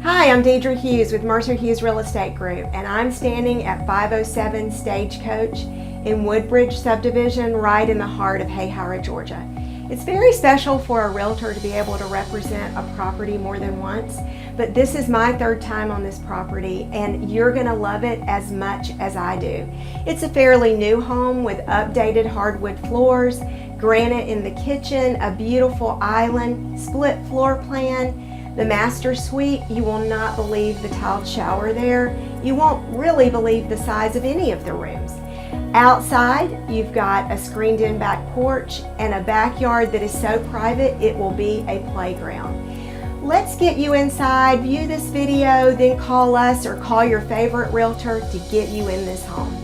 Hi, I'm Dedra Hughes with Mercer Hughes Real Estate Group, and I'm standing at 507 Stagecoach in Woodbridge subdivision right in the heart of Hahira, Georgia. It's very special for a realtor to be able to represent a property more than once, but this is my third time on this property and you're going to love it as much as I do. It's a fairly new home with updated hardwood floors, granite in the kitchen, a beautiful island, split floor plan. The master suite, you will not believe the tiled shower there. You won't really believe the size of any of the rooms. Outside, you've got a screened-in back porch and a backyard that is so private it will be a playground. Let's get you inside, view this video, then call us or call your favorite realtor to get you in this home.